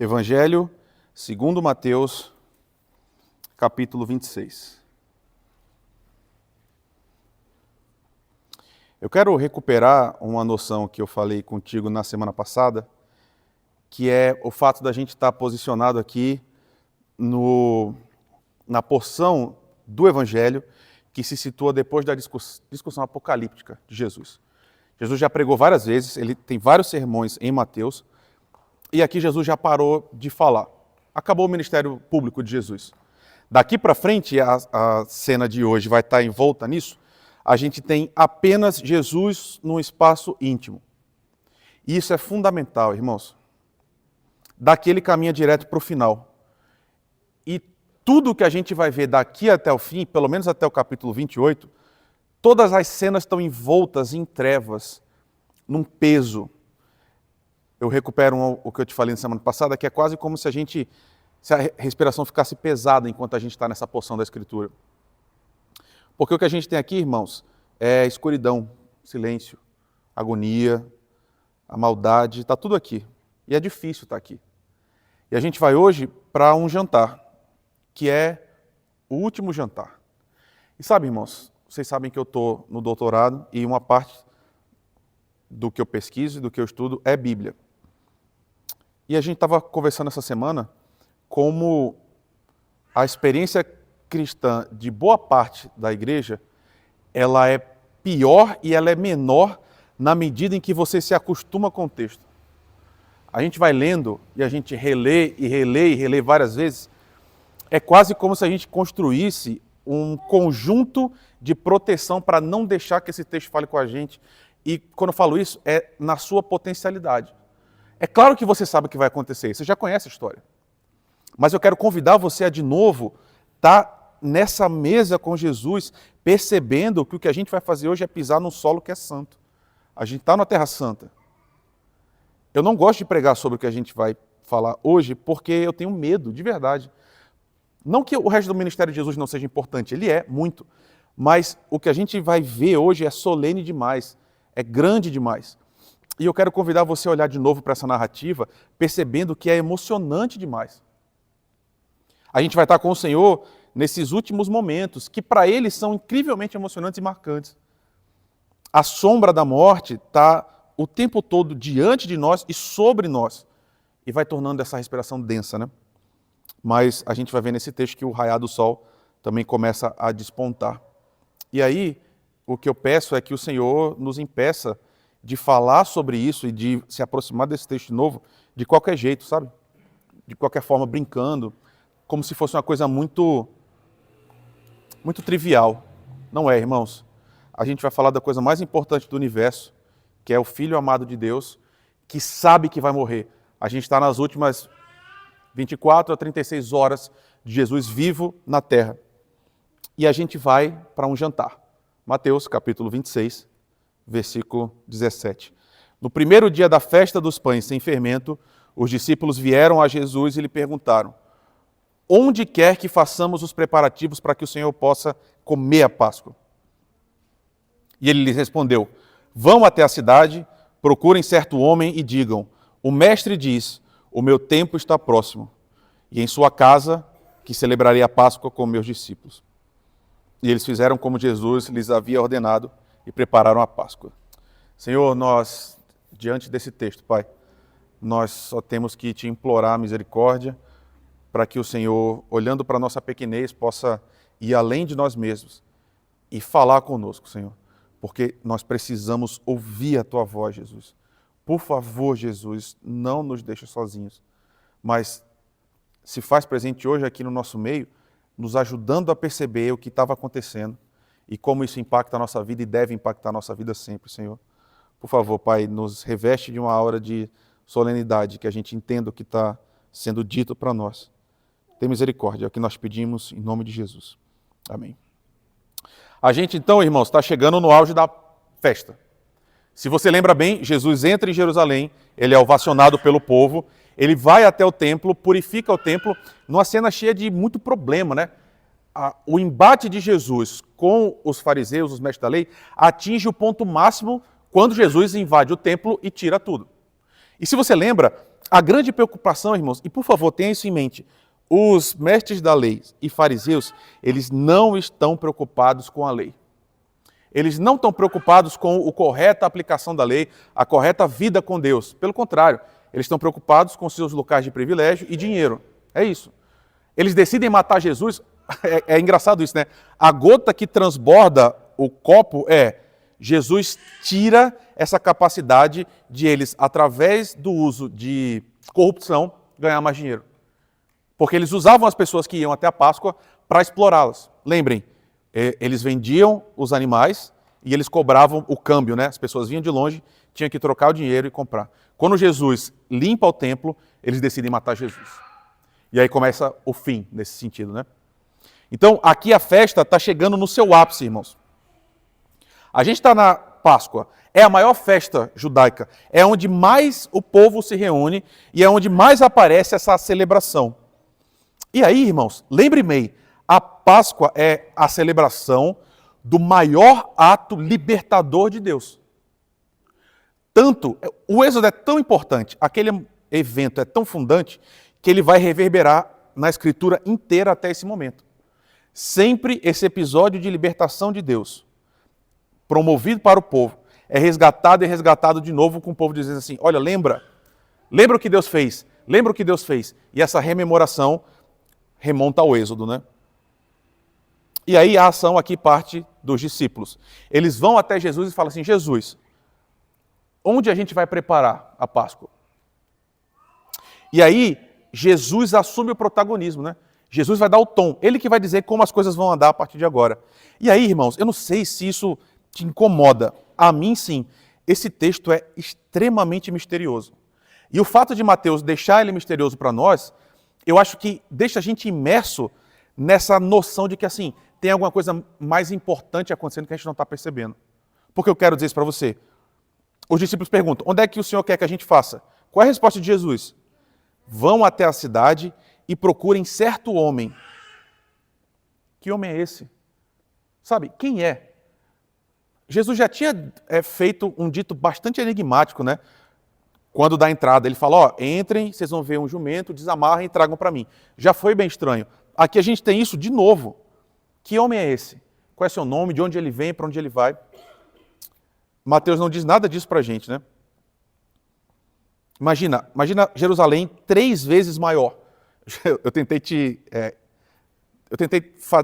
Evangelho segundo Mateus, capítulo 26. Eu quero recuperar uma noção que eu falei contigo na semana passada, que é o fato da gente estar posicionado aqui na porção do Evangelho que se situa depois da discussão apocalíptica de Jesus. Jesus já pregou várias vezes, ele tem vários sermões em Mateus, e aqui Jesus já parou de falar. Acabou o ministério público de Jesus. Daqui para frente, a cena de hoje vai estar envolta nisso, a gente tem apenas Jesus num espaço íntimo. E isso é fundamental, irmãos. Daqui ele caminha direto para o final. E tudo que a gente vai ver daqui até o fim, pelo menos até o capítulo 28, todas as cenas estão envoltas em trevas, num peso. Eu recupero o que eu te falei na semana passada, que é quase como se a respiração ficasse pesada enquanto a gente está nessa porção da Escritura. Porque o que a gente tem aqui, irmãos, é escuridão, silêncio, agonia, a maldade, está tudo aqui. E é difícil estar aqui. E a gente vai hoje para um jantar, que é o último jantar. E sabe, irmãos, vocês sabem que eu estou no doutorado e uma parte do que eu pesquiso e do que eu estudo é Bíblia. E a gente estava conversando essa semana como a experiência cristã de boa parte da igreja, ela é pior e ela é menor na medida em que você se acostuma com o texto. A gente vai lendo e a gente relê e relê e relê várias vezes. É quase como se a gente construísse um conjunto de proteção para não deixar que esse texto fale com a gente. E quando eu falo isso, é na sua potencialidade. É claro que você sabe o que vai acontecer, você já conhece a história. Mas eu quero convidar você a, de novo, estar nessa mesa com Jesus, percebendo que o que a gente vai fazer hoje é pisar num solo que é santo. A gente está na Terra Santa. Eu não gosto de pregar sobre o que a gente vai falar hoje, porque eu tenho medo, de verdade. Não que o resto do ministério de Jesus não seja importante, ele é, muito. Mas o que a gente vai ver hoje é solene demais, é grande demais. E eu quero convidar você a olhar de novo para essa narrativa, percebendo que é emocionante demais. A gente vai estar com o Senhor nesses últimos momentos, que para Ele são incrivelmente emocionantes e marcantes. A sombra da morte está o tempo todo diante de nós e sobre nós, e vai tornando essa respiração densa, né? Mas a gente vai ver nesse texto que o raiar do sol também começa a despontar. E aí, o que eu peço é que o Senhor nos impeça de falar sobre isso e de se aproximar desse texto novo de qualquer jeito, sabe? De qualquer forma, brincando, como se fosse uma coisa muito trivial. Não é, irmãos. A gente vai falar da coisa mais importante do universo, que é o Filho amado de Deus, que sabe que vai morrer. A gente está nas últimas 24 a 36 horas de Jesus vivo na terra. E a gente vai para um jantar. Mateus, capítulo 26, versículo 17. No primeiro dia da festa dos pães sem fermento, os discípulos vieram a Jesus e lhe perguntaram: onde quer que façamos os preparativos para que o Senhor possa comer a Páscoa? E ele lhes respondeu: vão até a cidade, procurem certo homem e digam: o mestre diz, o meu tempo está próximo, e em sua casa que celebrarei a Páscoa com meus discípulos. E eles fizeram como Jesus lhes havia ordenado e prepararam a Páscoa. Senhor, nós, diante desse texto, Pai, nós só temos que te implorar misericórdia para que o Senhor, olhando para a nossa pequenez, possa ir além de nós mesmos e falar conosco, Senhor, porque nós precisamos ouvir a Tua voz, Jesus. Por favor, Jesus, não nos deixe sozinhos, mas se faz presente hoje aqui no nosso meio, nos ajudando a perceber o que estava acontecendo e como isso impacta a nossa vida e deve impactar a nossa vida sempre, Senhor. Por favor, Pai, nos reveste de uma aura de solenidade, que a gente entenda o que está sendo dito para nós. Tem misericórdia, é o que nós pedimos em nome de Jesus. Amém. A gente então, irmãos, está chegando no auge da festa. Se você lembra bem, Jesus entra em Jerusalém, ele é ovacionado pelo povo, ele vai até o templo, purifica o templo, numa cena cheia de muito problema, né? O embate de Jesus com os fariseus, os mestres da lei, atinge o ponto máximo quando Jesus invade o templo e tira tudo. E se você lembra, a grande preocupação, irmãos, e por favor, tenha isso em mente, os mestres da lei e fariseus, eles não estão preocupados com a lei. Eles não estão preocupados com a correta aplicação da lei, a correta vida com Deus. Pelo contrário, eles estão preocupados com seus locais de privilégio e dinheiro. É isso. Eles decidem matar Jesus. É engraçado isso, né? A gota que transborda o copo é Jesus tira essa capacidade de eles, através do uso de corrupção, ganhar mais dinheiro. Porque eles usavam as pessoas que iam até a Páscoa para explorá-las. Lembrem, eles vendiam os animais e eles cobravam o câmbio, né? As pessoas vinham de longe, tinham que trocar o dinheiro e comprar. Quando Jesus limpa o templo, eles decidem matar Jesus. E aí começa o fim nesse sentido, né? Então, aqui a festa está chegando no seu ápice, irmãos. A gente está na Páscoa, é a maior festa judaica, é onde mais o povo se reúne e é onde mais aparece essa celebração. E aí, irmãos, lembre-me, a Páscoa é a celebração do maior ato libertador de Deus. Tanto, o Êxodo é tão importante, aquele evento é tão fundante, que ele vai reverberar na Escritura inteira até esse momento. Sempre esse episódio de libertação de Deus, promovido para o povo, é resgatado e resgatado de novo com o povo dizendo assim, olha, lembra o que Deus fez, lembra o que Deus fez. E essa rememoração remonta ao Êxodo, né? E aí a ação aqui parte dos discípulos. Eles vão até Jesus e falam assim, Jesus, onde a gente vai preparar a Páscoa? E aí Jesus assume o protagonismo, né? Jesus vai dar o tom, ele que vai dizer como as coisas vão andar a partir de agora. E aí, irmãos, eu não sei se isso te incomoda. A mim, sim. Esse texto é extremamente misterioso. E o fato de Mateus deixar ele misterioso para nós, eu acho que deixa a gente imerso nessa noção de que, assim, tem alguma coisa mais importante acontecendo que a gente não está percebendo. Por que eu quero dizer isso para você? Os discípulos perguntam, onde é que o Senhor quer que a gente faça? Qual é a resposta de Jesus? Vão até a cidade e procurem certo homem. Que homem é esse? Sabe, quem é? Jesus já tinha feito um dito bastante enigmático, né? Quando dá a entrada, ele fala, ó, entrem, vocês vão ver um jumento, desamarrem e tragam para mim. Já foi bem estranho. Aqui a gente tem isso de novo. Que homem é esse? Qual é seu nome? De onde ele vem? Para onde ele vai? Mateus não diz nada disso para a gente, né? Imagina Jerusalém 3 vezes maior. Eu tentei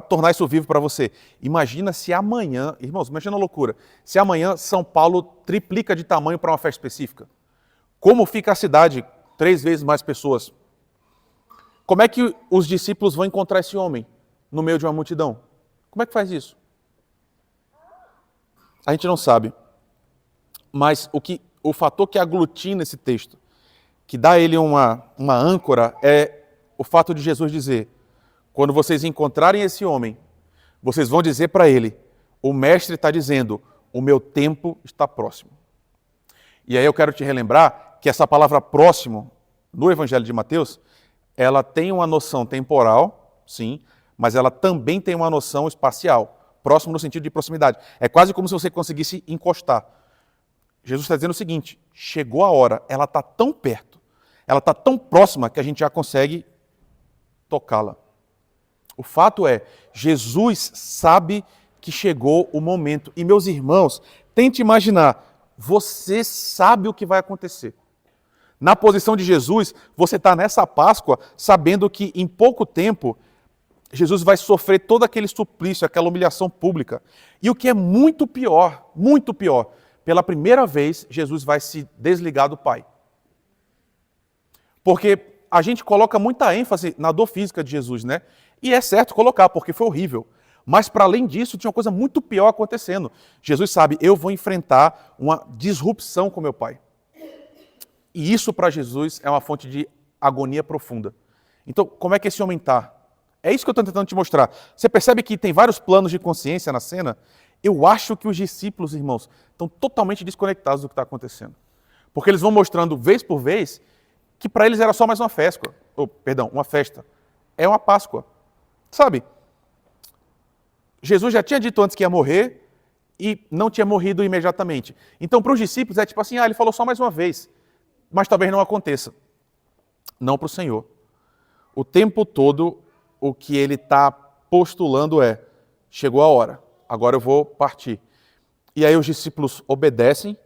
tornar isso vivo para você. Imagina se amanhã, irmãos, imagina a loucura, se amanhã São Paulo triplica de tamanho para uma festa específica. Como fica a cidade? 3 vezes mais pessoas. Como é que os discípulos vão encontrar esse homem no meio de uma multidão? Como é que faz isso? A gente não sabe. Mas o fator que aglutina esse texto, que dá a ele uma âncora, é o fato de Jesus dizer, quando vocês encontrarem esse homem, vocês vão dizer para ele, o mestre está dizendo, o meu tempo está próximo. E aí eu quero te relembrar que essa palavra próximo, no Evangelho de Mateus, ela tem uma noção temporal, sim, mas ela também tem uma noção espacial, próximo no sentido de proximidade. É quase como se você conseguisse encostar. Jesus está dizendo o seguinte, chegou a hora, ela está tão perto, ela está tão próxima que a gente já consegue tocá-la. O fato é, Jesus sabe que chegou o momento. E, meus irmãos, tente imaginar, você sabe o que vai acontecer. Na posição de Jesus, você está nessa Páscoa sabendo que em pouco tempo Jesus vai sofrer todo aquele suplício, aquela humilhação pública. E o que é muito pior, pela primeira vez Jesus vai se desligar do Pai. Porque a gente coloca muita ênfase na dor física de Jesus, né? E é certo colocar, porque foi horrível. Mas, para além disso, tinha uma coisa muito pior acontecendo. Jesus sabe, eu vou enfrentar uma disrupção com meu Pai. E isso, para Jesus, é uma fonte de agonia profunda. Então, como é que esse homem está? É isso que eu estou tentando te mostrar. Você percebe que tem vários planos de consciência na cena? Eu acho que os discípulos, irmãos, estão totalmente desconectados do que está acontecendo. Porque eles vão mostrando, vez por vez, que para eles era só mais uma festa. Uma festa. É uma Páscoa. Sabe? Jesus já tinha dito antes que ia morrer e não tinha morrido imediatamente. Então, para os discípulos, é tipo assim, ele falou só mais uma vez, mas talvez não aconteça. não para o Senhor. O tempo todo, o que ele está postulando é, chegou a hora, agora eu vou partir. E aí os discípulos obedecem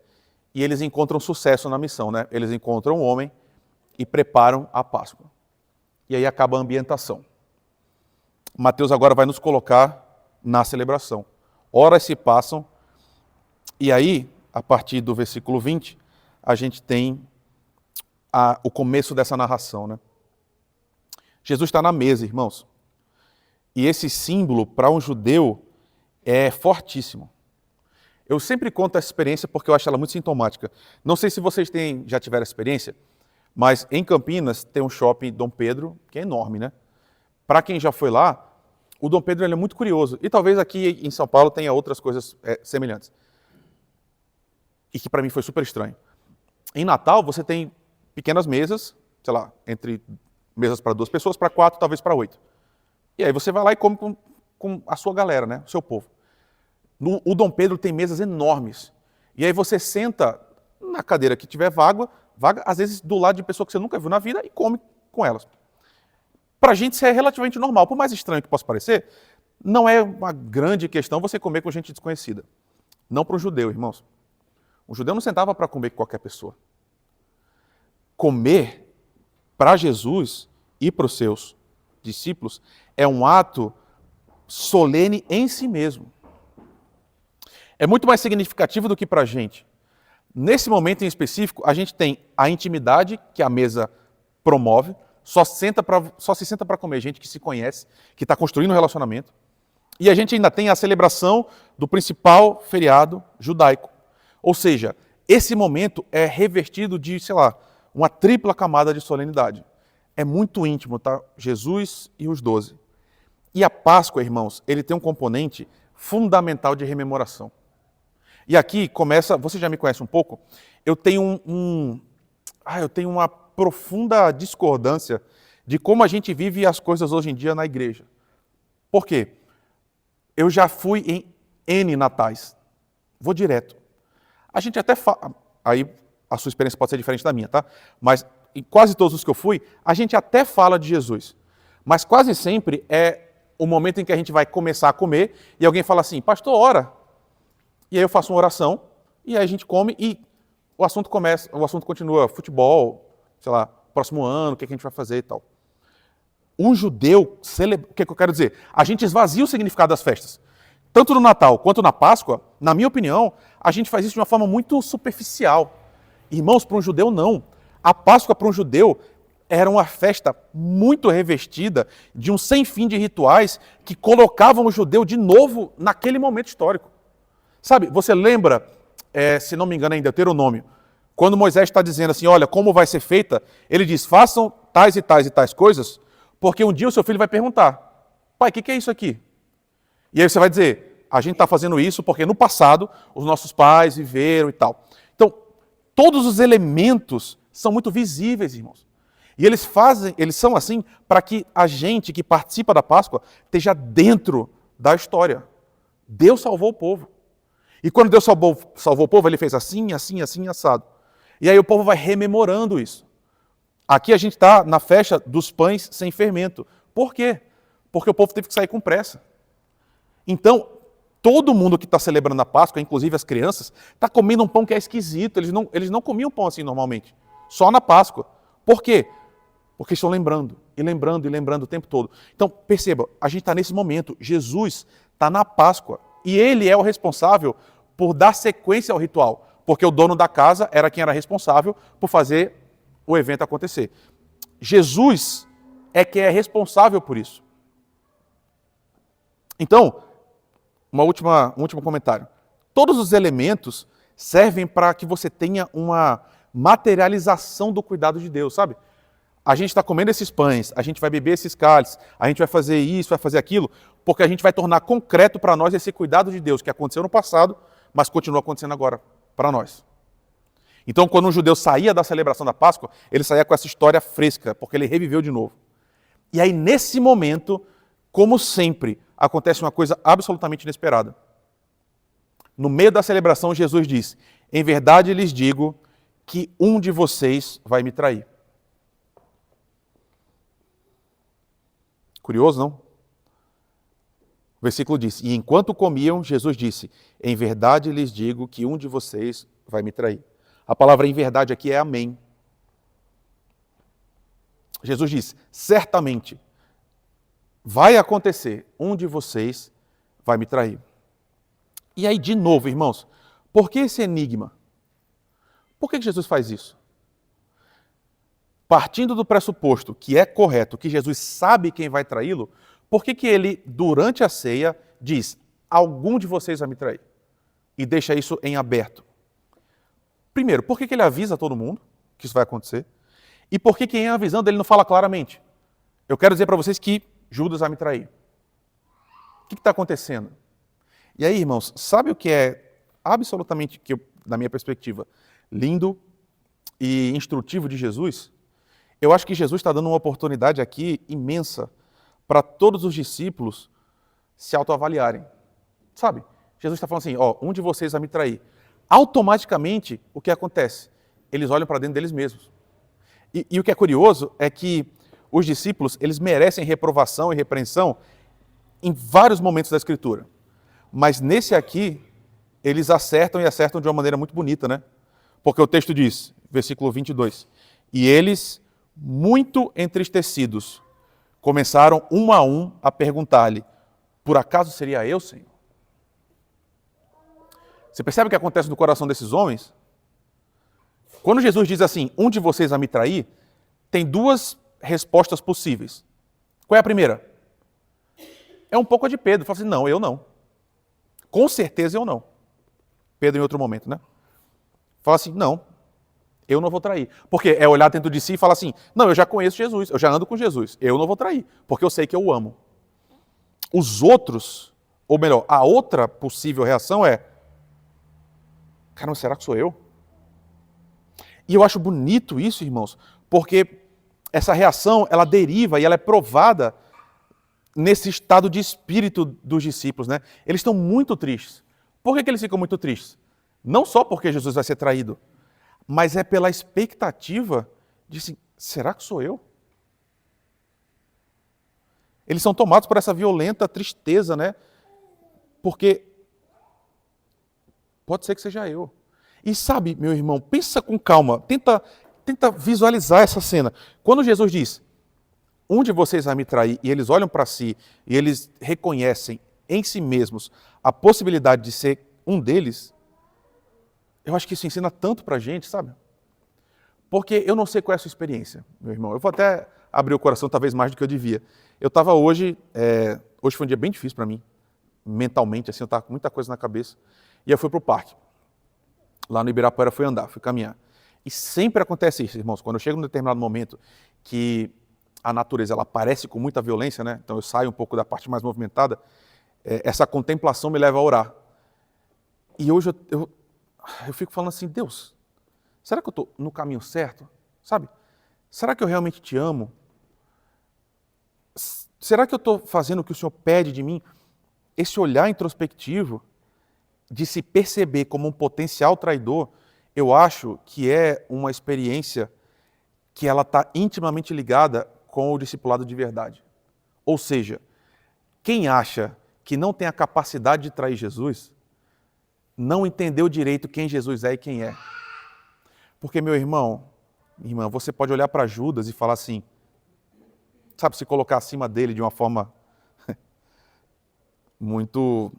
e eles encontram sucesso na missão, né? Eles encontram o homem e preparam a Páscoa. E aí acaba a ambientação. Mateus agora vai nos colocar na celebração. Horas se passam e aí, a partir do versículo 20, a gente tem o começo dessa narração, né? Jesus está na mesa, irmãos. E esse símbolo, para um judeu, é fortíssimo. Eu sempre conto essa experiência porque eu acho ela muito sintomática. Não sei se vocês já tiveram experiência, mas em Campinas tem um shopping Dom Pedro, que é enorme, né? Para quem já foi lá, o Dom Pedro ele é muito curioso. E talvez aqui em São Paulo tenha outras coisas semelhantes. E que para mim foi super estranho. Em Natal, você tem pequenas mesas, sei lá, entre mesas para 2 pessoas, para 4, talvez para 8. E aí você vai lá e come com a sua galera, né? O seu povo. O Dom Pedro tem mesas enormes. E aí você senta na cadeira que tiver vaga, às vezes do lado de pessoa que você nunca viu na vida e come com elas. Para a gente isso é relativamente normal. Por mais estranho que possa parecer, não é uma grande questão você comer com gente desconhecida. Não para um judeu, irmãos. O judeu não sentava para comer com qualquer pessoa. Comer para Jesus e para os seus discípulos é um ato solene em si mesmo. É muito mais significativo do que para a gente. Nesse momento em específico, a gente tem a intimidade que a mesa promove, só se senta para comer gente que se conhece, que está construindo um relacionamento, e a gente ainda tem a celebração do principal feriado judaico. Ou seja, esse momento é revestido de, sei lá, uma tripla camada de solenidade. É muito íntimo, tá? Jesus e os 12. E a Páscoa, irmãos, ele tem um componente fundamental de rememoração. E aqui começa, você já me conhece um pouco, eu tenho eu tenho uma profunda discordância de como a gente vive as coisas hoje em dia na igreja. Por quê? Eu já fui em N natais. Vou direto. A gente até fala, aí a sua experiência pode ser diferente da minha, tá? Mas em quase todos os que eu fui, a gente até fala de Jesus. Mas quase sempre é o momento em que a gente vai começar a comer e alguém fala assim, pastor, ora. E aí eu faço uma oração e aí a gente come e o assunto continua, futebol, sei lá, próximo ano, o que a gente vai fazer e tal. Um judeu, o que eu quero dizer? A gente esvazia o significado das festas. Tanto no Natal quanto na Páscoa, na minha opinião, a gente faz isso de uma forma muito superficial. Irmãos, para um judeu não. A Páscoa para um judeu era uma festa muito revestida de um sem fim de rituais que colocavam o judeu de novo naquele momento histórico. Sabe, você lembra, se não me engano, em Deuteronômio, quando Moisés está dizendo assim, olha, como vai ser feita, ele diz, façam tais e tais e tais coisas, porque um dia o seu filho vai perguntar, pai, o que é isso aqui? E aí você vai dizer, a gente está fazendo isso porque no passado os nossos pais viveram e tal. Então, todos os elementos são muito visíveis, irmãos. E eles são assim para que a gente que participa da Páscoa esteja dentro da história. Deus salvou o povo. E quando Deus salvou o povo, ele fez assim, assim, assim, assado. E aí o povo vai rememorando isso. Aqui a gente está na festa dos pães sem fermento. Por quê? Porque o povo teve que sair com pressa. Então, todo mundo que está celebrando a Páscoa, inclusive as crianças, está comendo um pão que é esquisito. Eles não comiam pão assim normalmente. Só na Páscoa. Por quê? Porque estão lembrando, e lembrando, e lembrando o tempo todo. Então, perceba, a gente está nesse momento. Jesus está na Páscoa. E ele é o responsável por dar sequência ao ritual. Porque o dono da casa era quem era responsável por fazer o evento acontecer. Jesus é quem é responsável por isso. Então, um último comentário. Todos os elementos servem para que você tenha uma materialização do cuidado de Deus, sabe? A gente está comendo esses pães, a gente vai beber esses cálices, a gente vai fazer isso, vai fazer aquilo, porque a gente vai tornar concreto para nós esse cuidado de Deus que aconteceu no passado, mas continua acontecendo agora para nós. Então, quando um judeu saía da celebração da Páscoa, ele saía com essa história fresca, porque ele reviveu de novo. E aí, nesse momento, como sempre, acontece uma coisa absolutamente inesperada. No meio da celebração, Jesus diz, em verdade lhes digo que um de vocês vai me trair. Curioso, não? O versículo diz, e enquanto comiam, Jesus disse, em verdade lhes digo que um de vocês vai me trair. A palavra em verdade aqui é amém. Jesus diz, certamente vai acontecer, um de vocês vai me trair. E aí, de novo, irmãos, por que esse enigma? Por que Jesus faz isso? Partindo do pressuposto que é correto, que Jesus sabe quem vai traí-lo, por que ele, durante a ceia, diz, algum de vocês vai me trair? E deixa isso em aberto. Primeiro, por que ele avisa todo mundo que isso vai acontecer? E por que em avisando ele não fala claramente? Eu quero dizer para vocês que Judas vai me trair. O que está acontecendo? E aí, irmãos, sabe o que é absolutamente, na minha perspectiva, lindo e instrutivo de Jesus? Eu acho que Jesus está dando uma oportunidade aqui imensa para todos os discípulos se autoavaliarem. Sabe? Jesus está falando assim, um de vocês vai me trair. Automaticamente, o que acontece? Eles olham para dentro deles mesmos. E o que é curioso é que os discípulos, eles merecem reprovação e repreensão em vários momentos da Escritura. Mas nesse aqui, eles acertam e acertam de uma maneira muito bonita, né? Porque o texto diz, versículo 22, e eles, muito entristecidos, começaram um a perguntar-lhe, por acaso seria eu, Senhor? Você percebe o que acontece no coração desses homens? Quando Jesus diz assim, um de vocês vai me trair, tem duas respostas possíveis. Qual é a primeira? É um pouco de Pedro. Fala assim, não, eu não. Com certeza eu não. Pedro em outro momento, né? Fala assim, não, eu não vou trair. Porque é olhar dentro de si e falar assim, não, eu já conheço Jesus, eu já ando com Jesus, eu não vou trair, porque eu sei que eu o amo. Os outros, ou melhor, a outra possível reação é, caramba, será que sou eu? E eu acho bonito isso, irmãos, porque essa reação, ela deriva e ela é provada nesse estado de espírito dos discípulos, né? Eles estão muito tristes. Por que eles ficam muito tristes? Não só porque Jesus vai ser traído, mas é pela expectativa de assim, será que sou eu? Eles são tomados por essa violenta tristeza, né? Porque pode ser que seja eu. E sabe, meu irmão, pensa com calma, tenta visualizar essa cena. Quando Jesus diz, um de vocês vai me trair, e eles olham para si, e eles reconhecem em si mesmos a possibilidade de ser um deles, eu acho que isso ensina tanto para a gente, sabe? Porque eu não sei qual é a sua experiência, meu irmão. Eu vou até abrir o coração talvez mais do que eu devia. Eu estava hoje foi um dia bem difícil para mim, mentalmente, assim, eu estava com muita coisa na cabeça, e eu fui para o parque. Lá no Ibirapuera fui andar, fui caminhar. E sempre acontece isso, irmãos, quando eu chego num determinado momento que a natureza ela aparece com muita violência, né? Então eu saio um pouco da parte mais movimentada, essa contemplação me leva a orar. E hoje eu fico falando assim, Deus, será que eu estou no caminho certo? Sabe? Será que eu realmente te amo? Será que eu estou fazendo o que o Senhor pede de mim? Esse olhar introspectivo de se perceber como um potencial traidor, eu acho que é uma experiência que ela está intimamente ligada com o discipulado de verdade. Ou seja, quem acha que não tem a capacidade de trair Jesus, não entendeu direito quem Jesus é e quem é. Porque, meu irmão, minha irmã, você pode olhar para Judas e falar assim, sabe, se colocar acima dele de uma forma muito...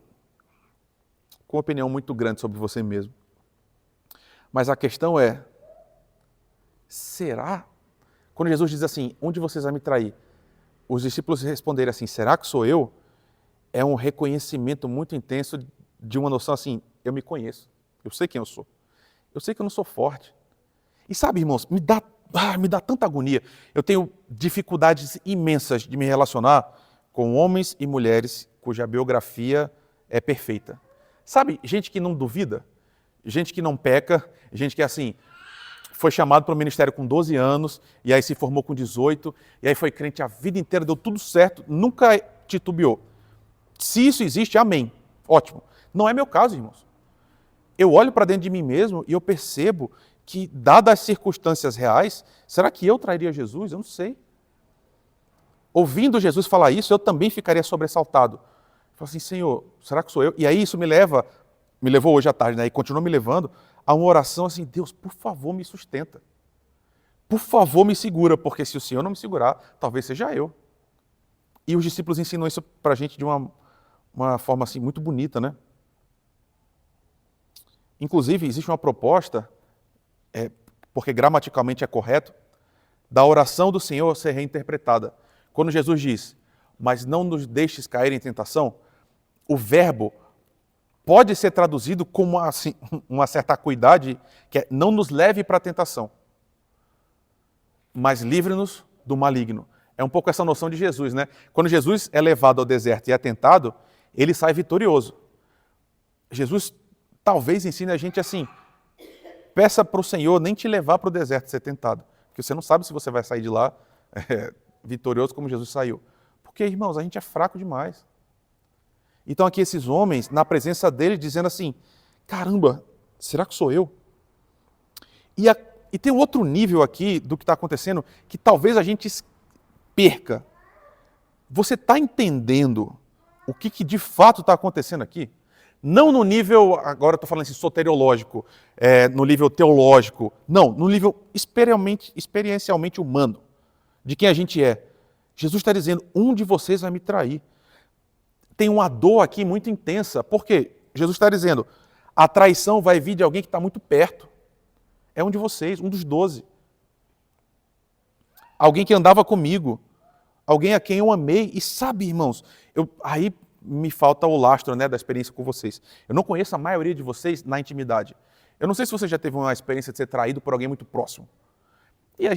com uma opinião muito grande sobre você mesmo. Mas a questão é, será? Quando Jesus diz assim, um de vocês vai me trair, os discípulos responderem assim, será que sou eu? É um reconhecimento muito intenso de uma noção assim, eu me conheço, eu sei quem eu sou, eu sei que eu não sou forte. E sabe, irmãos, me dá tanta agonia. Eu tenho dificuldades imensas de me relacionar com homens e mulheres cuja biografia é perfeita. Sabe, gente que não duvida, gente que não peca, gente que assim, foi chamado para o ministério com 12 anos, e aí se formou com 18, e aí foi crente a vida inteira, deu tudo certo, nunca titubeou. Se isso existe, amém. Ótimo. Não é meu caso, irmãos. Eu olho para dentro de mim mesmo e eu percebo que, dadas as circunstâncias reais, será que eu trairia Jesus? Eu não sei. ouvindo Jesus falar isso, eu também ficaria sobressaltado. Eu falo assim, Senhor, será que sou eu? E aí isso me levou hoje à tarde, né? E continua me levando a uma oração assim, Deus, por favor, me sustenta. Por favor, me segura, porque se o Senhor não me segurar, talvez seja eu. E os discípulos ensinam isso para a gente de uma forma assim, muito bonita, né? Inclusive, existe uma proposta, porque gramaticalmente é correto, da oração do Senhor ser reinterpretada. Quando Jesus diz, mas não nos deixes cair em tentação, o verbo pode ser traduzido com uma certa acuidade, que é não nos leve para a tentação, mas livre-nos do maligno. É um pouco essa noção de Jesus, né? Quando Jesus é levado ao deserto e é tentado, ele sai vitorioso. Jesus talvez ensine a gente assim, peça para o Senhor nem te levar para o deserto ser tentado, porque você não sabe se você vai sair de lá vitorioso como Jesus saiu. Porque, irmãos, a gente é fraco demais. Então aqui esses homens, na presença dele, dizendo assim, caramba, será que sou eu? E tem um outro nível aqui do que está acontecendo que talvez a gente perca. Você está entendendo o que de fato está acontecendo aqui? Não no nível, agora eu estou falando assim, soteriológico, no nível teológico. Não, no nível experiencialmente humano, de quem a gente é. Jesus está dizendo, um de vocês vai me trair. Tem uma dor aqui muito intensa. Por quê? Jesus está dizendo, a traição vai vir de alguém que está muito perto. É um de vocês, um dos 12. Alguém que andava comigo. Alguém a quem eu amei. E sabe, irmãos, aí me falta o lastro, né, da experiência com vocês. Eu não conheço a maioria de vocês na intimidade. Eu não sei se você já teve uma experiência de ser traído por alguém muito próximo. E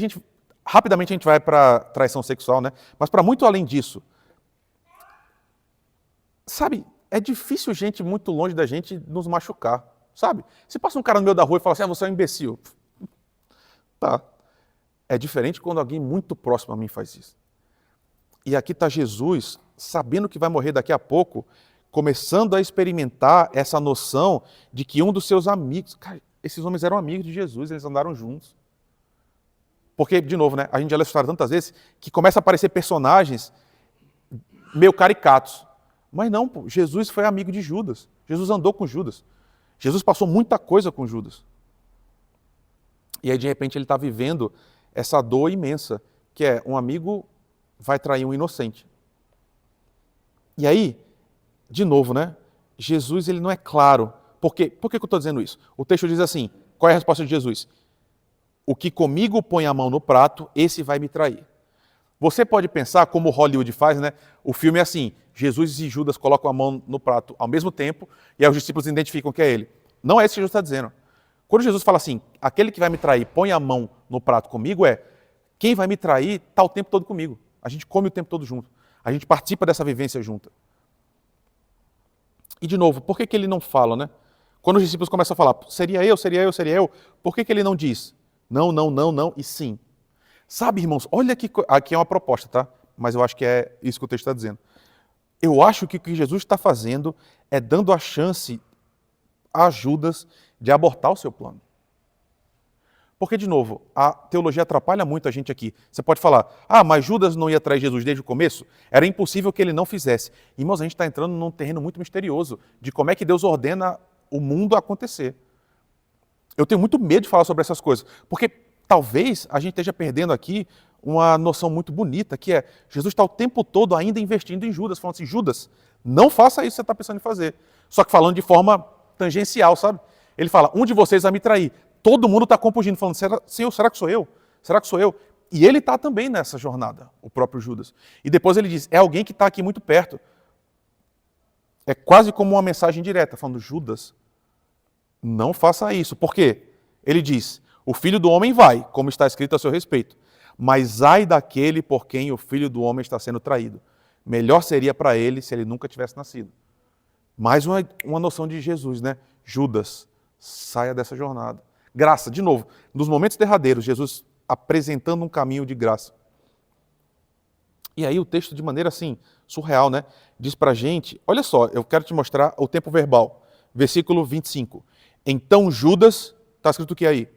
rapidamente a gente vai para traição sexual, né? Mas para muito além disso, sabe, é difícil gente muito longe da gente nos machucar, sabe? Se passa um cara no meio da rua e fala assim, você é um imbecil. Tá. É diferente quando alguém muito próximo a mim faz isso. E aqui está Jesus, sabendo que vai morrer daqui a pouco, começando a experimentar essa noção de que um dos seus amigos... Cara, esses homens eram amigos de Jesus, eles andaram juntos. Porque, de novo, né, a gente já leu essa história tantas vezes, que começa a aparecer personagens meio caricatos. Mas não, pô, Jesus foi amigo de Judas. Jesus andou com Judas. Jesus passou muita coisa com Judas. E aí, de repente, ele está vivendo essa dor imensa, que é um amigo vai trair um inocente. E aí, de novo, né? Jesus ele não é claro. Por que eu estou dizendo isso? O texto diz assim, qual é a resposta de Jesus? O que comigo põe a mão no prato, esse vai me trair. Você pode pensar, como Hollywood faz, né? O filme é assim, Jesus e Judas colocam a mão no prato ao mesmo tempo, e aí os discípulos identificam que é ele. Não é isso que Jesus está dizendo. Quando Jesus fala assim, aquele que vai me trair, põe a mão no prato comigo, quem vai me trair está o tempo todo comigo. A gente come o tempo todo junto. A gente participa dessa vivência junta. E de novo, por que ele não fala, né? Quando os discípulos começam a falar, seria eu, por que ele não diz não, não, não, não e sim? Sabe, irmãos, olha aqui é uma proposta, tá? Mas eu acho que é isso que o texto está dizendo. Eu acho que o que Jesus está fazendo é dando a chance a Judas de abortar o seu plano. Porque, de novo, a teologia atrapalha muito a gente aqui. Você pode falar, mas Judas não ia trair Jesus desde o começo? Era impossível que ele não fizesse. Irmãos, a gente está entrando num terreno muito misterioso de como é que Deus ordena o mundo acontecer. Eu tenho muito medo de falar sobre essas coisas, porque talvez a gente esteja perdendo aqui uma noção muito bonita, que é, Jesus está o tempo todo ainda investindo em Judas, falando assim, Judas, não faça isso que você está pensando em fazer. Só que falando de forma tangencial, sabe? Ele fala, um de vocês vai me trair. Todo mundo está compungindo, falando, Senhor, será que sou eu? Será que sou eu? E ele está também nessa jornada, o próprio Judas. E depois ele diz, é alguém que está aqui muito perto. É quase como uma mensagem direta, falando, Judas, não faça isso. Por quê? Ele diz, o Filho do Homem vai, como está escrito a seu respeito, mas ai daquele por quem o Filho do Homem está sendo traído. Melhor seria para ele se ele nunca tivesse nascido. Mais uma noção de Jesus, né? Judas, saia dessa jornada. Graça, de novo, nos momentos derradeiros, Jesus apresentando um caminho de graça. E aí o texto, de maneira assim, surreal, né? Diz pra gente, olha só, eu quero te mostrar o tempo verbal. Versículo 25. Então Judas, está escrito o que aí?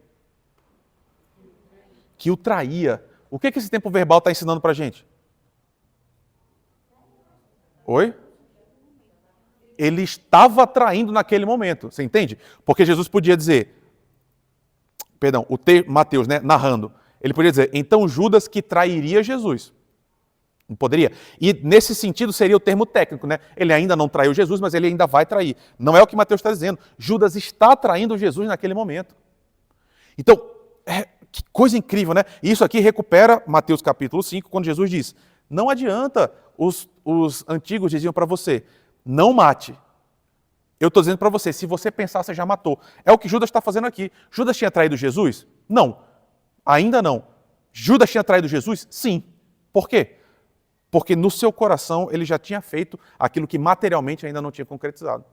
Que o traía. O que esse tempo verbal está ensinando pra gente? Oi? Ele estava traindo naquele momento, você entende? Porque Jesus podia dizer, perdão, Mateus, né, narrando, ele podia dizer, então Judas que trairia Jesus. Não poderia. E nesse sentido seria o termo técnico, né? Ele ainda não traiu Jesus, mas ele ainda vai trair. Não é o que Mateus está dizendo. Judas está traindo Jesus naquele momento. Então, que coisa incrível, né? Isso aqui recupera Mateus capítulo 5, quando Jesus diz, não adianta, os antigos diziam para você, não mate. Eu estou dizendo para você, se você pensar, você já matou. É o que Judas está fazendo aqui. Judas tinha traído Jesus? Não. Ainda não. Judas tinha traído Jesus? Sim. Por quê? Porque no seu coração ele já tinha feito aquilo que materialmente ainda não tinha concretizado.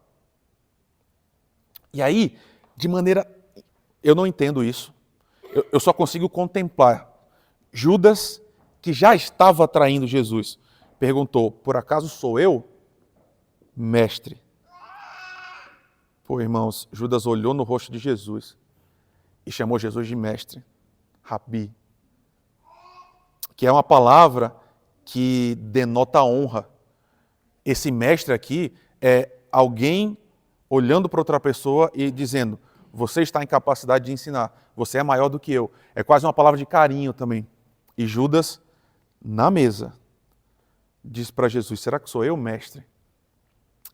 E aí, de maneira... Eu não entendo isso. Eu só consigo contemplar. Judas, que já estava traindo Jesus, perguntou, por acaso sou eu? Mestre. Pô, irmãos, Judas olhou no rosto de Jesus e chamou Jesus de mestre, rabi, que é uma palavra que denota honra. Esse mestre aqui é alguém olhando para outra pessoa e dizendo, você está em capacidade de ensinar, você é maior do que eu. É quase uma palavra de carinho também. E Judas, na mesa, diz para Jesus, será que sou eu, mestre?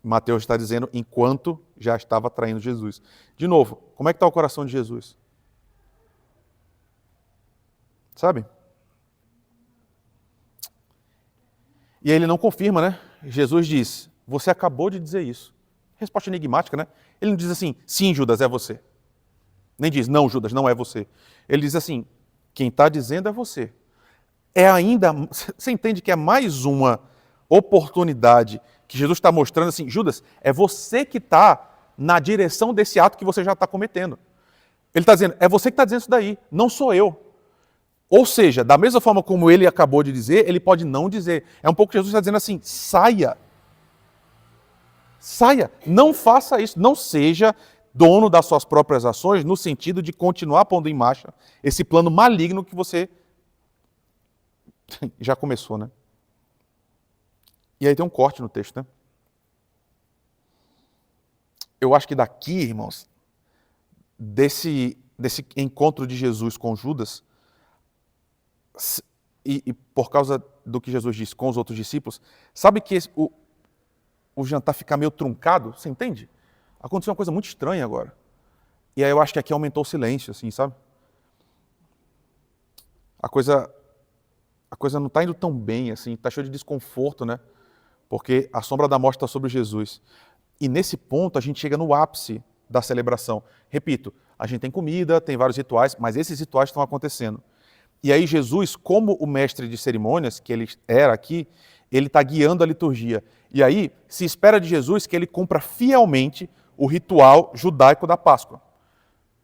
Mateus está dizendo, enquanto já estava traindo Jesus. De novo, como é que está o coração de Jesus? Sabe? E aí ele não confirma, né? Jesus diz, você acabou de dizer isso. Resposta enigmática, né? Ele não diz assim, sim, Judas, é você. Nem diz, não, Judas, não é você. Ele diz assim, quem está dizendo é você. É ainda, você entende que é mais uma oportunidade que Jesus está mostrando assim, Judas, é você que está na direção desse ato que você já está cometendo. Ele está dizendo, é você que está dizendo isso daí, não sou eu. Ou seja, da mesma forma como ele acabou de dizer, ele pode não dizer. É um pouco que Jesus está dizendo assim, saia. Saia, não faça isso, não seja dono das suas próprias ações no sentido de continuar pondo em marcha esse plano maligno que você já começou, né? E aí tem um corte no texto, né? Eu acho que daqui, irmãos, desse encontro de Jesus com Judas, e por causa do que Jesus disse com os outros discípulos, sabe que o jantar fica meio truncado? Você entende? Aconteceu uma coisa muito estranha agora. E aí eu acho que aqui aumentou o silêncio, assim, sabe? A coisa não está indo tão bem, assim, está cheio de desconforto, né? Porque a sombra da morte está sobre Jesus. E nesse ponto a gente chega no ápice da celebração. Repito, a gente tem comida, tem vários rituais, mas esses rituais estão acontecendo. E aí Jesus, como o mestre de cerimônias, que ele era aqui, ele está guiando a liturgia. E aí se espera de Jesus que ele cumpra fielmente o ritual judaico da Páscoa.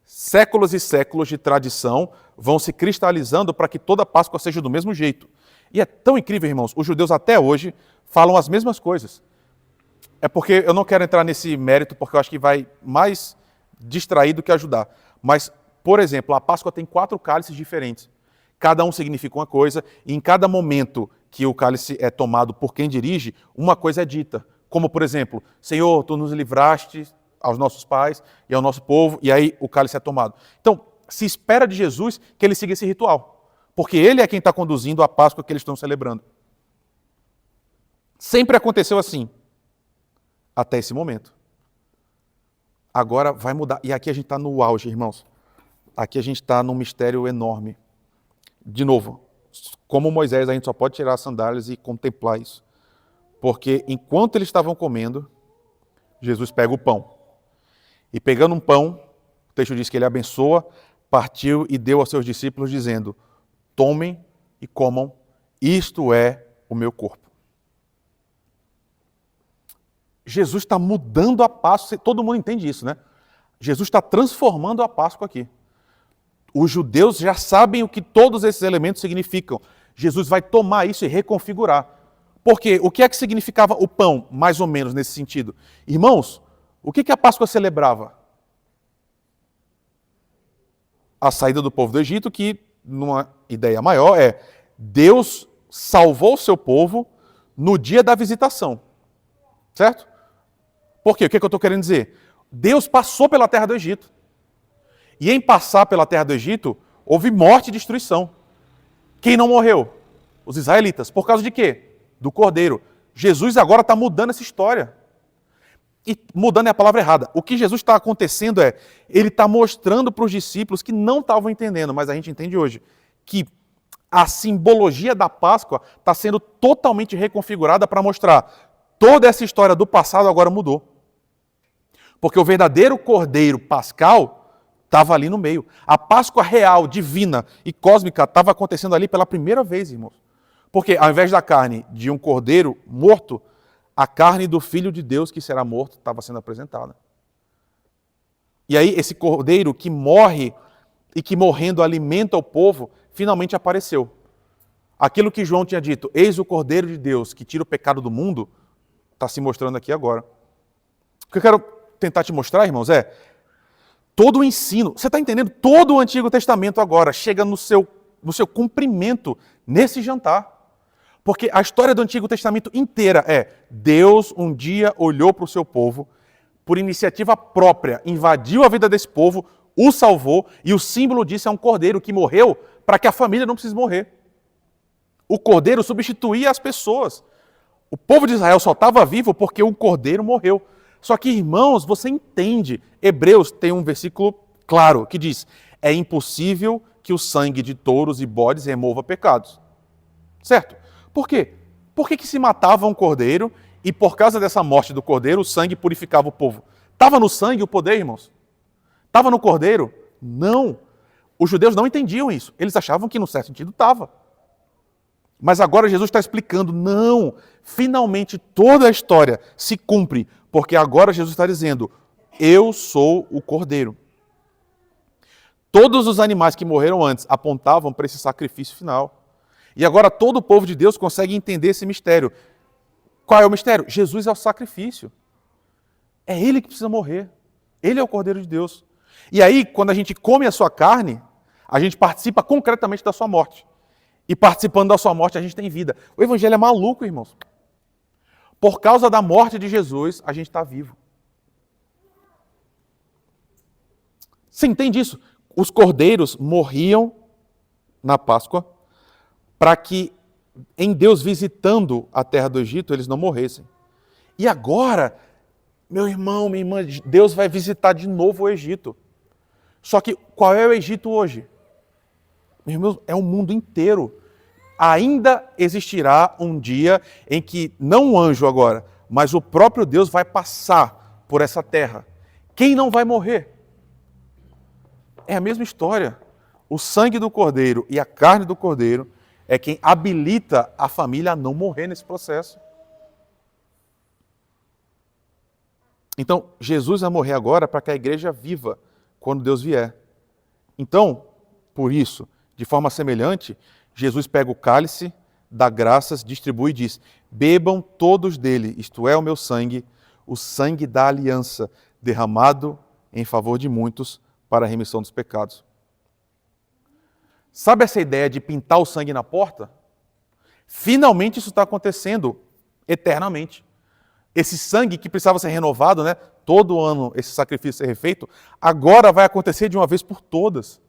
Séculos e séculos de tradição vão se cristalizando para que toda Páscoa seja do mesmo jeito. E é tão incrível, irmãos, os judeus até hoje falam as mesmas coisas. É porque eu não quero entrar nesse mérito, porque eu acho que vai mais distrair do que ajudar. Mas, por exemplo, a Páscoa tem 4 cálices diferentes. Cada um significa uma coisa, e em cada momento que o cálice é tomado por quem dirige, uma coisa é dita. Como, por exemplo, Senhor, Tu nos livraste aos nossos pais e ao nosso povo, e aí o cálice é tomado. Então, se espera de Jesus que ele siga esse ritual, porque ele é quem está conduzindo a Páscoa que eles estão celebrando. Sempre aconteceu assim, até esse momento. Agora vai mudar. E aqui a gente está no auge, irmãos. Aqui a gente está num mistério enorme. De novo, como Moisés, a gente só pode tirar as sandálias e contemplar isso. Porque enquanto eles estavam comendo, Jesus pega o pão. E pegando um pão, o texto diz que ele abençoa, partiu e deu aos seus discípulos, dizendo, tomem e comam, isto é o meu corpo. Jesus está mudando a Páscoa, todo mundo entende isso, né? Jesus está transformando a Páscoa aqui. Os judeus já sabem o que todos esses elementos significam. Jesus vai tomar isso e reconfigurar. Porque o que é que significava o pão, mais ou menos nesse sentido? Irmãos, o que a Páscoa celebrava? A saída do povo do Egito, que, numa ideia maior, Deus salvou o seu povo no dia da visitação. Certo? Por quê? O que eu estou querendo dizer? Deus passou pela terra do Egito. E em passar pela terra do Egito, houve morte e destruição. Quem não morreu? Os israelitas. Por causa de quê? Do cordeiro. Jesus agora está mudando essa história. E mudando é a palavra errada. O que Jesus está acontecendo é, ele está mostrando para os discípulos que não estavam entendendo, mas a gente entende hoje, que a simbologia da Páscoa está sendo totalmente reconfigurada para mostrar toda essa história do passado agora mudou. Porque o verdadeiro cordeiro pascal estava ali no meio. A Páscoa real, divina e cósmica estava acontecendo ali pela primeira vez, irmãos. Porque ao invés da carne de um cordeiro morto, a carne do Filho de Deus que será morto estava sendo apresentada. E aí esse cordeiro que morre e que morrendo alimenta o povo, finalmente apareceu. Aquilo que João tinha dito, eis o Cordeiro de Deus que tira o pecado do mundo, está se mostrando aqui agora. O que eu quero tentar te mostrar, irmãos, é todo o ensino, você está entendendo? Todo o Antigo Testamento agora chega no seu cumprimento nesse jantar. Porque a história do Antigo Testamento inteira é Deus um dia olhou para o seu povo, por iniciativa própria, invadiu a vida desse povo, o salvou, e o símbolo disso é um cordeiro que morreu para que a família não precise morrer. O cordeiro substituía as pessoas. O povo de Israel só estava vivo porque o cordeiro morreu. Só que, irmãos, você entende, Hebreus tem um versículo claro que diz, é impossível que o sangue de touros e bodes remova pecados. Certo? Por quê? Por que se matava um cordeiro e por causa dessa morte do cordeiro o sangue purificava o povo? Estava no sangue o poder, irmãos? Estava no cordeiro? Não. Os judeus não entendiam isso. Eles achavam que, no certo sentido, estava. Mas agora Jesus está explicando, não. Finalmente toda a história se cumpre, porque agora Jesus está dizendo, eu sou o cordeiro. Todos os animais que morreram antes apontavam para esse sacrifício final. E agora todo o povo de Deus consegue entender esse mistério. Qual é o mistério? Jesus é o sacrifício. É Ele que precisa morrer. Ele é o Cordeiro de Deus. E aí, quando a gente come a sua carne, a gente participa concretamente da sua morte. E participando da sua morte, a gente tem vida. O Evangelho é maluco, irmãos. Por causa da morte de Jesus, a gente está vivo. Você entende isso? Os cordeiros morriam na Páscoa para que, em Deus visitando a terra do Egito, eles não morressem. E agora, meu irmão, minha irmã, Deus vai visitar de novo o Egito. Só que qual é o Egito hoje? Meu irmão, é o mundo inteiro. Ainda existirá um dia em que, não um anjo agora, mas o próprio Deus vai passar por essa terra. Quem não vai morrer? É a mesma história. O sangue do cordeiro e a carne do cordeiro é quem habilita a família a não morrer nesse processo. Então, Jesus vai morrer agora para que a igreja viva quando Deus vier. Então, por isso, de forma semelhante, Jesus pega o cálice, dá graças, distribui e diz, bebam todos dele, isto é o meu sangue, o sangue da aliança, derramado em favor de muitos para a remissão dos pecados. Sabe essa ideia de pintar o sangue na porta? Finalmente isso está acontecendo eternamente. Esse sangue que precisava ser renovado, né? Todo ano esse sacrifício ser refeito, agora vai acontecer de uma vez por todas.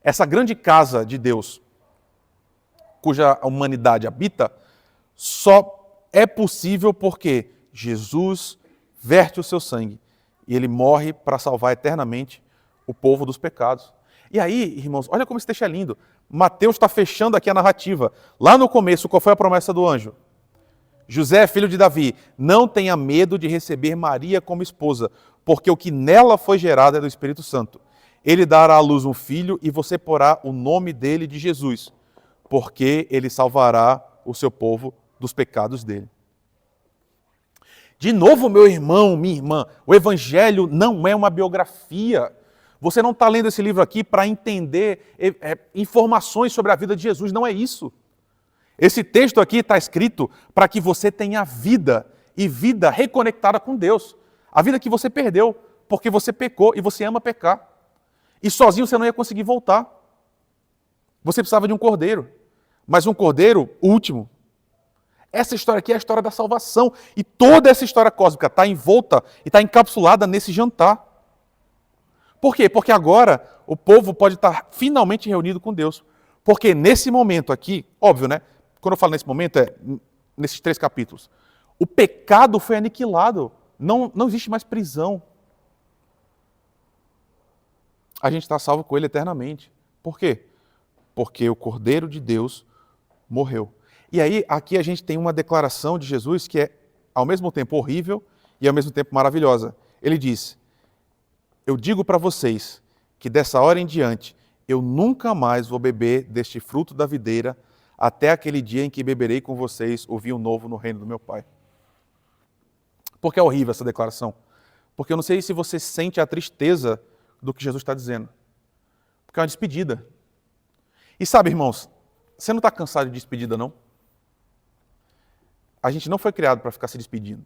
Essa grande casa de Deus, cuja humanidade habita, só é possível porque Jesus verte o seu sangue e ele morre para salvar eternamente o povo dos pecados. E aí, irmãos, olha como esse texto é lindo. Mateus está fechando aqui a narrativa. Lá no começo, qual foi a promessa do anjo? José, filho de Davi, não tenha medo de receber Maria como esposa, porque o que nela foi gerado é do Espírito Santo. Ele dará à luz um filho e você porá o nome dele de Jesus, porque ele salvará o seu povo dos pecados dele. De novo, meu irmão, minha irmã, o Evangelho não é uma biografia. Você não está lendo esse livro aqui para entender informações sobre a vida de Jesus, não é isso. Esse texto aqui está escrito para que você tenha vida, e vida reconectada com Deus. A vida que você perdeu, porque você pecou e você ama pecar. E sozinho você não ia conseguir voltar. Você precisava de um cordeiro, mas um cordeiro último. Essa história aqui é a história da salvação. E toda essa história cósmica está envolta e está encapsulada nesse jantar. Por quê? Porque agora o povo pode estar finalmente reunido com Deus. Porque nesse momento aqui, óbvio, né? Quando eu falo nesse momento, é nesses 3 capítulos. O pecado foi aniquilado. Não existe mais prisão. A gente está salvo com ele eternamente. Por quê? Porque o Cordeiro de Deus morreu. E aí, aqui a gente tem uma declaração de Jesus que é ao mesmo tempo horrível e ao mesmo tempo maravilhosa. Ele diz: eu digo para vocês que dessa hora em diante eu nunca mais vou beber deste fruto da videira até aquele dia em que beberei com vocês o vinho novo no reino do meu Pai. Por que é horrível essa declaração? Porque eu não sei se você sente a tristeza do que Jesus está dizendo. Porque é uma despedida. E sabe, irmãos, você não está cansado de despedida, não? A gente não foi criado para ficar se despedindo.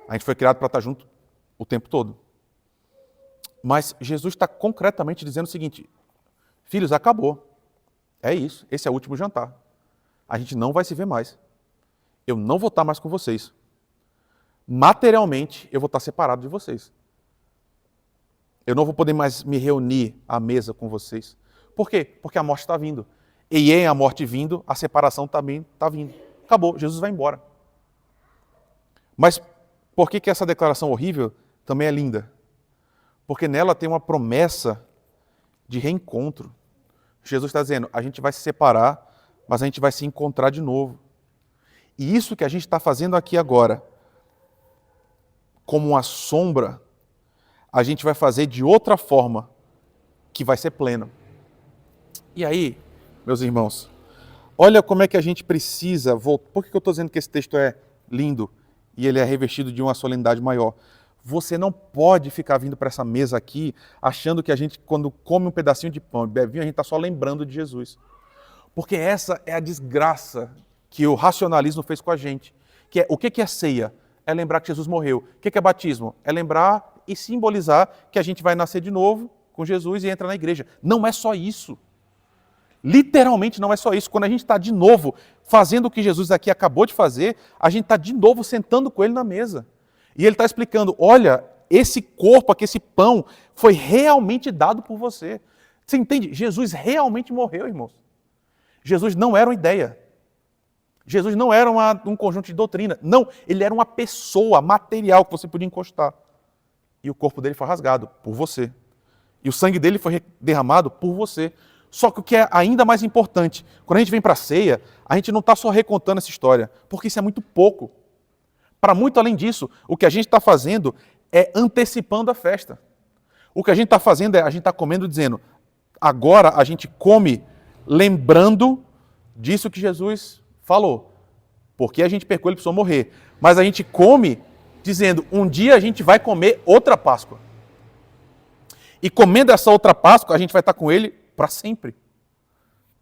A gente foi criado para estar junto o tempo todo. Mas Jesus está concretamente dizendo o seguinte: filhos, acabou. É isso, esse é o último jantar. A gente não vai se ver mais. Eu não vou estar mais com vocês. Materialmente, eu vou estar separado de vocês. Eu não vou poder mais me reunir à mesa com vocês. Por quê? Porque a morte está vindo. E em a morte vindo, a separação também está vindo. Acabou, Jesus vai embora. Mas por que essa declaração horrível também é linda? Porque nela tem uma promessa de reencontro. Jesus está dizendo, a gente vai se separar, mas a gente vai se encontrar de novo. E isso que a gente está fazendo aqui agora, como uma sombra, a gente vai fazer de outra forma, que vai ser plena. E aí, meus irmãos, olha como é que a gente precisa voltar. Por que eu estou dizendo que esse texto é lindo e ele é revestido de uma solenidade maior? Você não pode ficar vindo para essa mesa aqui achando que a gente, quando come um pedacinho de pão e bebe vinho, a gente está só lembrando de Jesus. Porque essa é a desgraça que o racionalismo fez com a gente. Que é, o que é ceia? É lembrar que Jesus morreu. O que é batismo? É lembrar e simbolizar que a gente vai nascer de novo com Jesus e entra na igreja. Não é só isso. Literalmente não é só isso. Quando a gente está de novo fazendo o que Jesus aqui acabou de fazer, a gente está de novo sentando com ele na mesa. E ele está explicando, olha, esse corpo aqui, esse pão, foi realmente dado por você. Você entende? Jesus realmente morreu, irmãos. Jesus não era uma ideia. Jesus não era um conjunto de doutrina. Não, ele era uma pessoa material que você podia encostar. E o corpo dele foi rasgado por você. E o sangue dele foi derramado por você. Só que o que é ainda mais importante, quando a gente vem para a ceia, a gente não está só recontando essa história, porque isso é muito pouco. Para muito além disso, o que a gente está fazendo é antecipando a festa. O que a gente está fazendo é, a gente está comendo dizendo, agora a gente come lembrando disso que Jesus falou. Porque a gente pecou, ele precisou morrer. Mas a gente come dizendo, um dia a gente vai comer outra Páscoa. E comendo essa outra Páscoa, a gente vai estar com ele para sempre.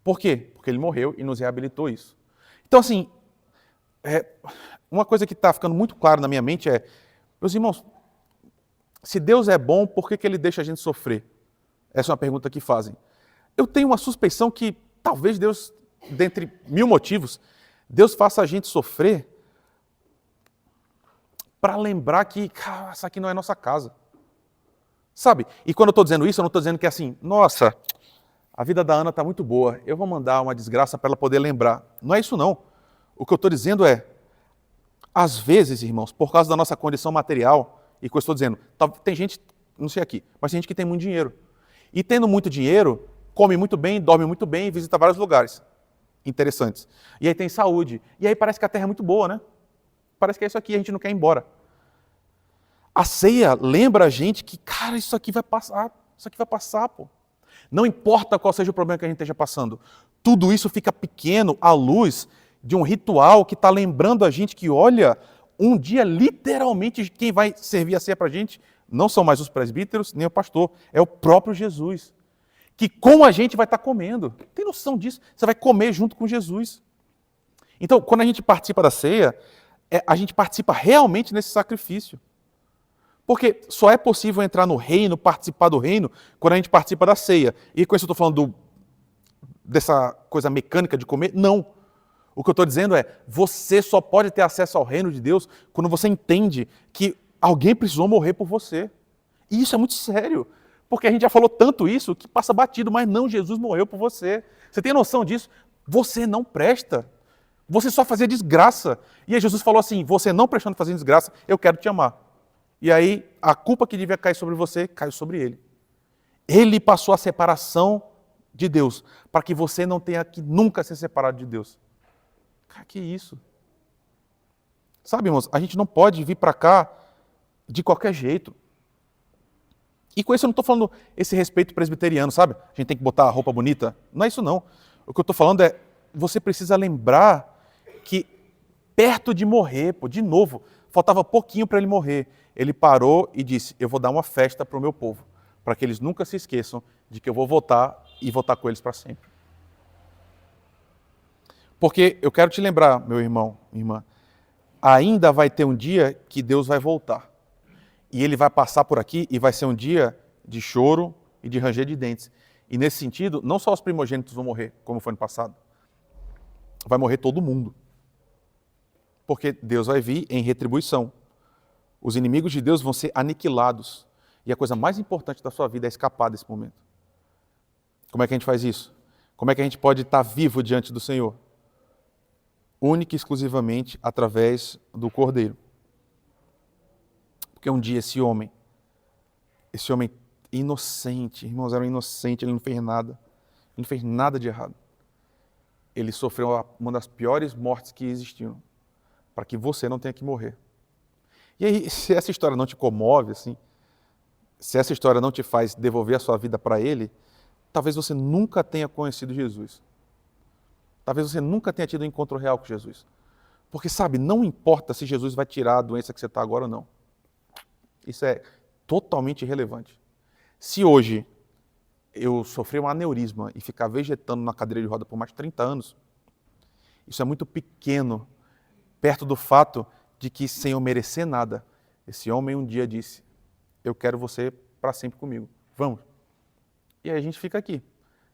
Por quê? Porque ele morreu e nos reabilitou isso. Então, assim, uma coisa que está ficando muito claro na minha mente é, meus irmãos, se Deus é bom, por que ele deixa a gente sofrer? Essa é uma pergunta que fazem. Eu tenho uma suspeição que talvez Deus, dentre mil motivos, Deus faça a gente sofrer para lembrar que, cara, essa aqui não é nossa casa. Sabe? E quando eu estou dizendo isso, eu não estou dizendo que é assim, nossa, a vida da Ana está muito boa, eu vou mandar uma desgraça para ela poder lembrar. Não é isso não. O que eu estou dizendo é, às vezes, irmãos, por causa da nossa condição material, e que eu estou dizendo, tem gente, não sei aqui, mas tem gente que tem muito dinheiro. E tendo muito dinheiro, come muito bem, dorme muito bem e visita vários lugares interessantes. E aí tem saúde. E aí parece que a terra é muito boa, né? Parece que é isso aqui, a gente não quer ir embora. A ceia lembra a gente que, cara, isso aqui vai passar, pô. Não importa qual seja o problema que a gente esteja passando. Tudo isso fica pequeno à luz de um ritual que está lembrando a gente que, olha, um dia, literalmente, quem vai servir a ceia para a gente não são mais os presbíteros, nem o pastor, é o próprio Jesus. Que com a gente vai estar comendo. Tem noção disso? Você vai comer junto com Jesus. Então, quando a gente participa da ceia, a gente participa realmente nesse sacrifício. Porque só é possível entrar no reino, participar do reino, quando a gente participa da ceia. E com isso eu estou falando dessa coisa mecânica de comer? Não. O que eu estou dizendo é, você só pode ter acesso ao reino de Deus quando você entende que alguém precisou morrer por você. E isso é muito sério, porque a gente já falou tanto isso que passa batido, mas não, Jesus morreu por você. Você tem noção disso? Você não presta. Você só fazia desgraça. E aí Jesus falou assim, você não prestando fazer desgraça, eu quero te amar. E aí a culpa que devia cair sobre você, caiu sobre ele. Ele passou a separação de Deus, para que você não tenha que nunca ser separado de Deus. Cara, que isso? Sabe, irmãos, a gente não pode vir para cá de qualquer jeito. E com isso eu não estou falando esse respeito presbiteriano, sabe? A gente tem que botar a roupa bonita. Não é isso não. O que eu estou falando é, você precisa lembrar que perto de morrer, de novo, faltava pouquinho para ele morrer. Ele parou e disse, eu vou dar uma festa para o meu povo, para que eles nunca se esqueçam de que eu vou voltar e voltar com eles para sempre. Porque eu quero te lembrar, meu irmão, minha irmã, ainda vai ter um dia que Deus vai voltar. E ele vai passar por aqui e vai ser um dia de choro e de ranger de dentes. E nesse sentido, não só os primogênitos vão morrer, como foi no passado. Vai morrer todo mundo. Porque Deus vai vir em retribuição. Os inimigos de Deus vão ser aniquilados. E a coisa mais importante da sua vida é escapar desse momento. Como é que a gente faz isso? Como é que a gente pode estar vivo diante do Senhor? Única e exclusivamente através do Cordeiro. Porque um dia esse homem inocente, irmãos, era um inocente, ele não fez nada. Ele não fez nada de errado. Ele sofreu uma das piores mortes que existiram, para que você não tenha que morrer. E aí, se essa história não te comove, assim, se essa história não te faz devolver a sua vida para Ele, talvez você nunca tenha conhecido Jesus. Talvez você nunca tenha tido um encontro real com Jesus. Porque, sabe, não importa se Jesus vai tirar a doença que você está agora ou não. Isso é totalmente irrelevante. Se hoje eu sofrer um aneurisma e ficar vegetando na cadeira de roda por mais de 30 anos, isso é muito pequeno, perto do fato de que, sem eu merecer nada, esse homem um dia disse, eu quero você para sempre comigo, vamos. E aí a gente fica aqui,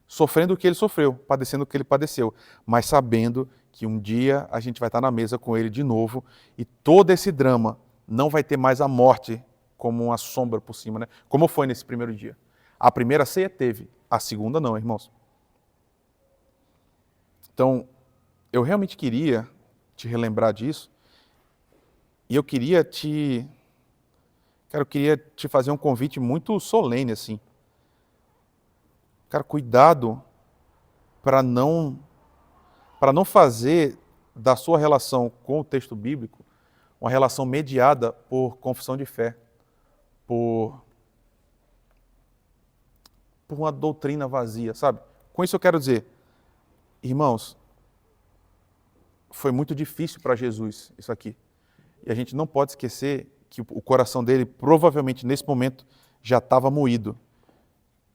sofrendo o que ele sofreu, padecendo o que ele padeceu, mas sabendo que um dia a gente vai estar na mesa com ele de novo e todo esse drama não vai ter mais a morte como uma sombra por cima, né? Como foi nesse primeiro dia. A primeira ceia teve, a segunda não, irmãos. Então, eu realmente queria te relembrar disso e eu queria te fazer um convite muito solene, assim. Cara, cuidado para não fazer da sua relação com o texto bíblico uma relação mediada por confissão de fé, por uma doutrina vazia, sabe? Com isso eu quero dizer, irmãos, foi muito difícil para Jesus isso aqui. E a gente não pode esquecer que o coração dele provavelmente nesse momento já estava moído.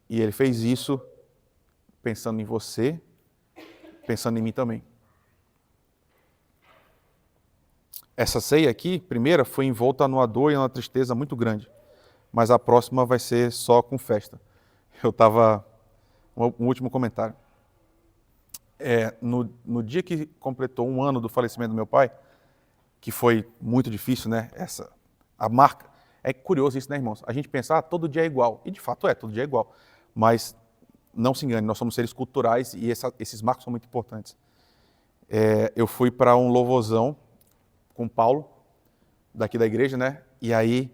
E ele fez isso pensando em você, pensando em mim também. Essa ceia aqui, primeira, foi envolta numa dor e numa tristeza muito grande. Mas a próxima vai ser só com festa. Um último comentário. No dia que completou 1 ano do falecimento do meu pai, que foi muito difícil, né? A marca. É curioso isso, né, irmãos? A gente pensa, todo dia é igual. E de fato todo dia é igual. Mas não se engane, nós somos seres culturais e esses marcos são muito importantes. Eu fui para um louvorzão com o Paulo, daqui da igreja, né? E aí,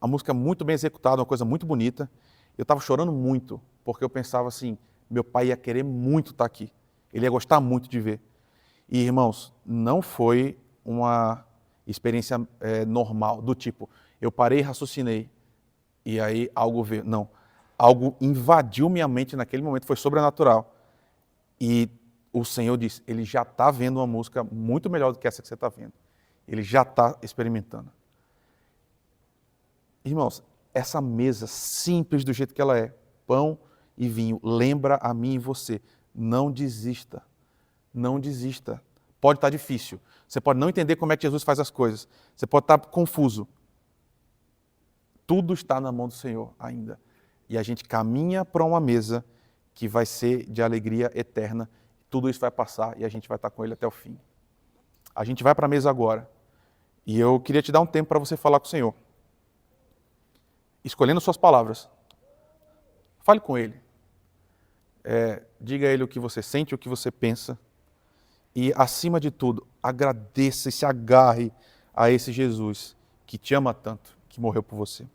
a música muito bem executada, uma coisa muito bonita. Eu estava chorando muito, porque eu pensava assim, meu pai ia querer muito estar aqui. Ele ia gostar muito de ver. E, irmãos, não foi uma experiência normal, do tipo, eu parei e raciocinei, e aí algo veio. Não. Algo invadiu minha mente naquele momento, foi sobrenatural. E o Senhor disse, ele já está vendo uma música muito melhor do que essa que você está vendo. Ele já está experimentando. Irmãos, essa mesa simples do jeito que ela é, pão e vinho, lembra a mim e você. Não desista. Não desista. Pode estar difícil. Você pode não entender como é que Jesus faz as coisas. Você pode estar confuso. Tudo está na mão do Senhor ainda. E a gente caminha para uma mesa que vai ser de alegria eterna. tudo isso vai passar e a gente vai estar com Ele até o fim. A gente vai para a mesa agora. E eu queria te dar um tempo para você falar com o Senhor. Escolhendo suas palavras. Fale com Ele. Diga a Ele o que você sente, o que você pensa. E, acima de tudo, agradeça e se agarre a esse Jesus que te ama tanto, que morreu por você.